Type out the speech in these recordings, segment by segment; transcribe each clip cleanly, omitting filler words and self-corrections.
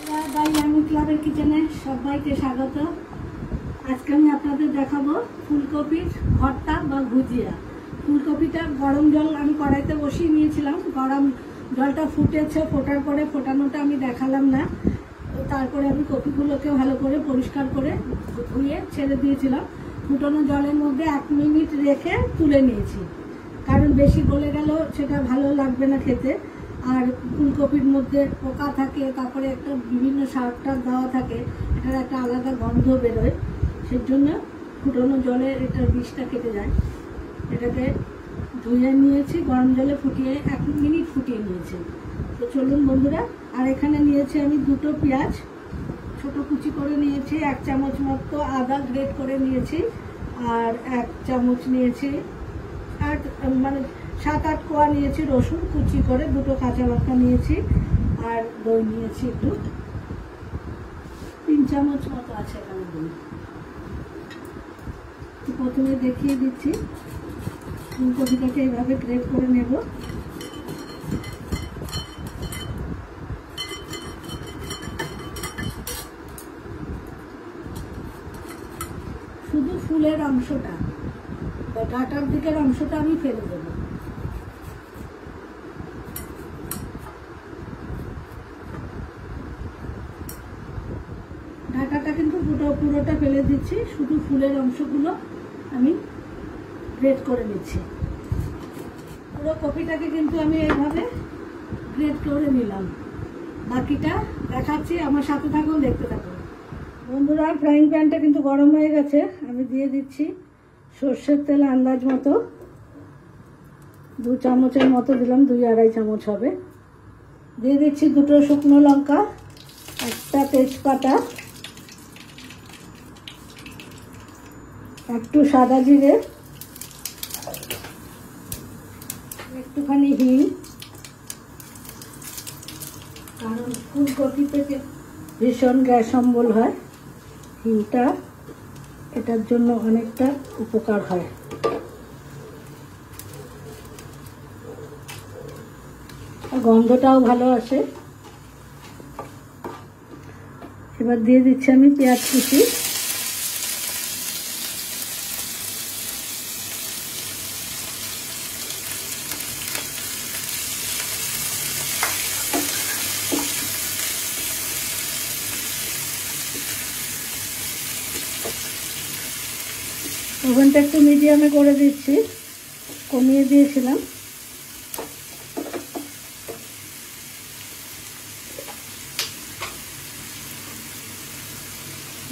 Dynamic ক্লাবের কিচেনে সবাইকে স্বাগত। আজকে আমি আপনাদের দেখাবো ফুলকপির ভর্তা বা ভুজিয়া। ফুলকপিটা গরম জল আমি কড়াইতে বসিয়ে নিয়েছিলাম, গরম জলটা ফুটেছে, ফোটার পরে ফোটানোটা আমি দেখালাম না। তারপরে আমি কপিগুলোকে ভালো করে পরিষ্কার করে ধুয়ে ছেড়ে দিয়েছিলাম। ফুটানো জলের মধ্যে 1 মিনিট রেখে তুলে নিয়েছি, কারণ বেশি গলে গেল সেটা ভালো লাগবে না খেতে। আর ফুলকপির মধ্যে পোকা থাকে, তারপরে একটা বিভিন্ন শাক টাক দেওয়া থাকে, এটার একটা আলাদা গন্ধ বেরোয়, সেই জন্য ফুটানো জলে এটার বিষটা কেটে যায়। এটাকে ধুয়ে নিয়েছি, গরম জলে ফুটিয়ে 1 মিনিট ফুটিয়ে নিয়েছি। তো চলুন বন্ধুরা। আর এখানে নিয়েছি আমি 2টো পেঁয়াজ ছোট কুচি করে নিয়েছি, 1 চামচ মতো আদা গ্রেট করে নিয়েছি, আর 1 চামচ নিয়েছি 7-8 কোয়া নিয়েছি রসুন কুচি করে, 2টো কাঁচা লঙ্কা নিয়েছি, আর দই নিয়েছি একটু 3 চামচ মতো আছে এখানে দই। তো প্রথমে দেখিয়ে দিচ্ছি, ফুলকপিটাকে এইভাবে গ্রেট করে নেব। শুধু ফুলের অংশটা বা ডাঁটার দিকের অংশটা আমি ফেলে দেব। ডাঁটাটা কিন্তু পুরোটা ফেলে দিচ্ছি, শুধু ফুলের অংশগুলো আমি গ্রেট করে নিচ্ছি। পুরো কপিটাকে কিন্তু আমি এইভাবে গ্রেট করে নিলাম। বাকিটা দেখাচ্ছি, আমার সাথে থাকুন, দেখতে থাকুন বন্ধুরা। ফ্রাইং প্যানটা কিন্তু গরম হয়ে গেছে, আমি দিয়ে দিচ্ছি সর্ষের তেল আন্দাজ মতো, 2 চামচের মতো দিলাম, 2-2.5 চামচ হবে। দিয়ে দিচ্ছি 2টো শুকনো লঙ্কা, 1টা তেজপাতা, একটু সাদা জিরে, একটুখানি হিং, কারণ ফুলকপি থেকে ভীষণ গ্যাস অম্বল হয়, হিংটা এটার জন্য অনেকটা উপকার হয়। গন্ধটাও ভালো আসে। এবার দিয়ে দিচ্ছি আমি পেঁয়াজ কুচি, ওভেনটা একটু মিডিয়ামে করে দিচ্ছি, কমিয়ে দিয়েছিলাম।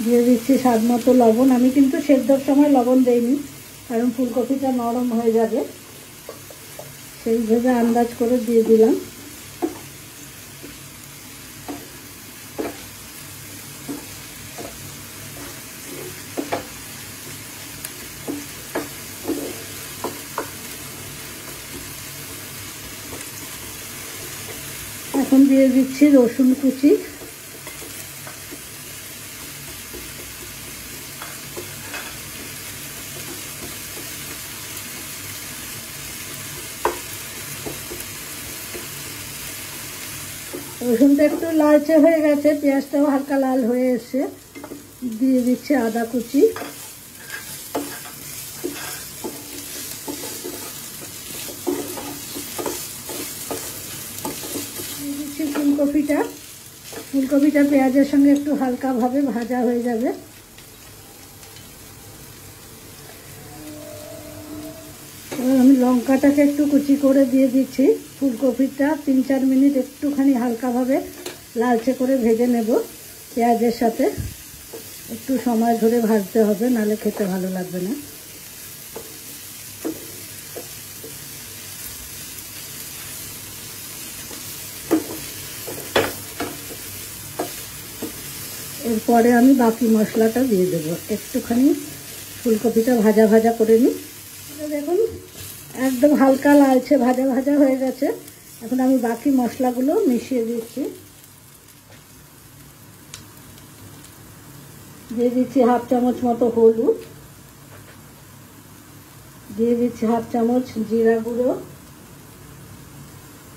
দিয়ে দিচ্ছি স্বাদ মতো লবণ। আমি কিন্তু সেদ্ধর সময় লবণ দেইনি, কারণ ফুলকপিটা নরম হয়ে যাবে, সেই ভেবে আন্দাজ করে দিয়ে দিলাম। এখন দিয়ে দিচ্ছি রসুন কুচি, রসুনটা একটু লালচে হয়ে গেছে, পেঁয়াজটাও হালকা লাল হয়ে এসছে। দিয়ে দিচ্ছি আদা কুচি, দিয়ে দিচ্ছি ফুলকপিটা পেঁয়াজের সঙ্গে একটু হালকাভাবে ভাজা হয়ে যাবে। এবার আমি লঙ্কাটাকে একটু কুচি করে দিয়ে দিচ্ছি। ফুলকপিটা 3-4 মিনিট একটুখানি হালকাভাবে লালচে করে ভেজে নেব পেঁয়াজের সাথে। একটু সময় ধরে ভাজতে হবে, নাহলে খেতে ভালো লাগবে না। এরপরে আমি বাকি মশলাটা দিয়ে দেবো। একটুখানি ফুলকপিটা ভাজা ভাজা করে নিই। দেখুন একদম হালকা লালচে ভাজা ভাজা হয়ে গেছে। এখন আমি বাকি মশলাগুলো মিশিয়ে দিচ্ছি। দিয়ে দিচ্ছি 1/2 চামচ মতো হলুদ, দিয়ে দিচ্ছি 1/2 চামচ জিরা গুঁড়ো,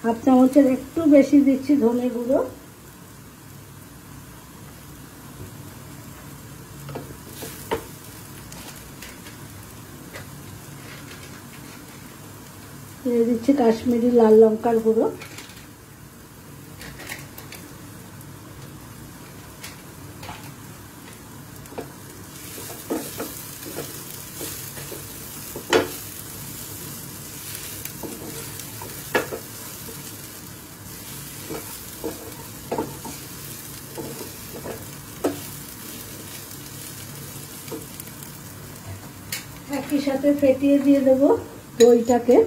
1/2 চামচের একটু বেশি দিচ্ছি ধনে গুঁড়ো, দিয়ে দিচ্ছি কাশ্মীরি লাল লঙ্কার গুঁড়ো, একই সাথে ফেটিয়ে দিয়ে দেবো দইটাকে।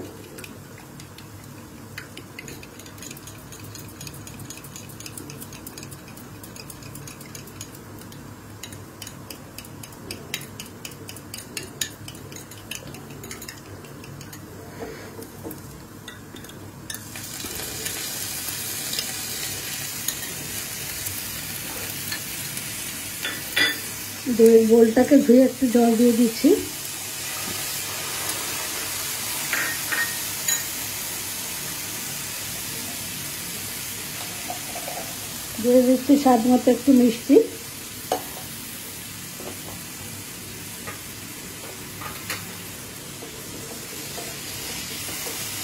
দইয়ের বোলটাকে ধুয়ে একটু জল দিয়ে দিচ্ছি। দিয়ে দিচ্ছি স্বাদ মতো একটু মিষ্টি।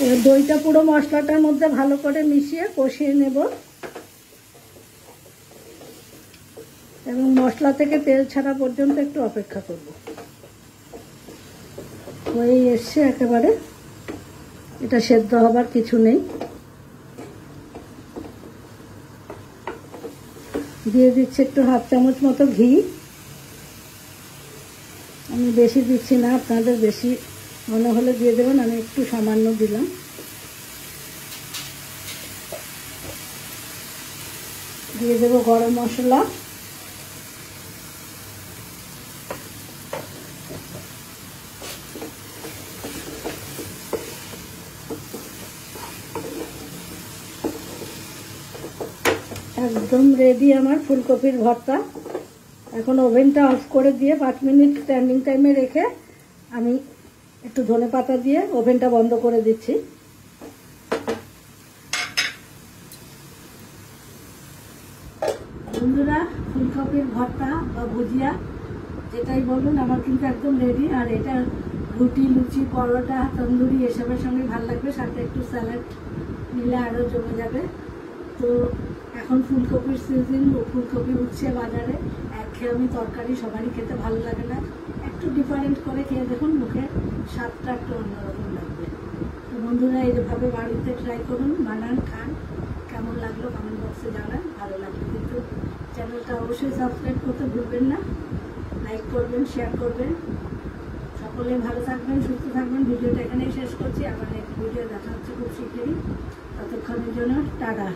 এবার দইটা পুরো মশলাটার মধ্যে ভালো করে মিশিয়ে কষিয়ে নেব এবং মশলা থেকে তেল ছাড়া পর্যন্ত একটু অপেক্ষা করব। হয়ে এসছে একেবারে, এটা সেদ্ধ হবার কিছু নেই। দিয়ে দিচ্ছি একটু হাফ চামচ মতো ঘি। আমি বেশি দিচ্ছি না, আপনাদের বেশি মনে হলে দিয়ে দেবেন, আমি একটু সামান্য দিলাম। দিয়ে দেবো গরম মশলা, একদম রেডি আমার ফুলকপির ভর্তা। এখন ওভেনটা অফ করে দিয়ে 5 মিনিট স্ট্যান্ডিং টাইমে রেখে আমি একটু ধনেপাতা দিয়ে ওভেনটা বন্ধ করে দিচ্ছি। বন্ধুরা, ফুলকপির ভর্তা বা ভুজিয়া যেটাই বলুন, আমার কিন্তু একদম রেডি। আর এটা রুটি, লুচি, পরোটা, তন্দুরি এসবের সঙ্গে ভালো লাগবে, সাথে একটু স্যালাড নিলে আরও জমে যাবে। তো এখন ফুলকপির সিজন, ফুলকপি উঠছে বাজারে। একঘেয়েমি তরকারি সবারই খেতে ভালো লাগে না, একটু ডিফারেন্ট করে খেয়ে দেখুন, মুখে স্বাদটা একটু অন্যরকম লাগবে। তো বন্ধুরা, এইভাবে বাড়িতে ট্রাই করুন, বানান, খান। কেমন লাগলো কমেন্ট বক্সে জানান। ভালো লাগলে কিন্তু চ্যানেলটা অবশ্যই সাবস্ক্রাইব করতে ভুলবেন না, লাইক করবেন, শেয়ার করবেন। সকলে ভালো থাকবেন, সুস্থ থাকবেন। ভিডিওটা এখানেই শেষ করছি, আবার নেক্সট ভিডিও দেখা হচ্ছে খুব শীঘ্রই। ততক্ষণের জন্য টাটা।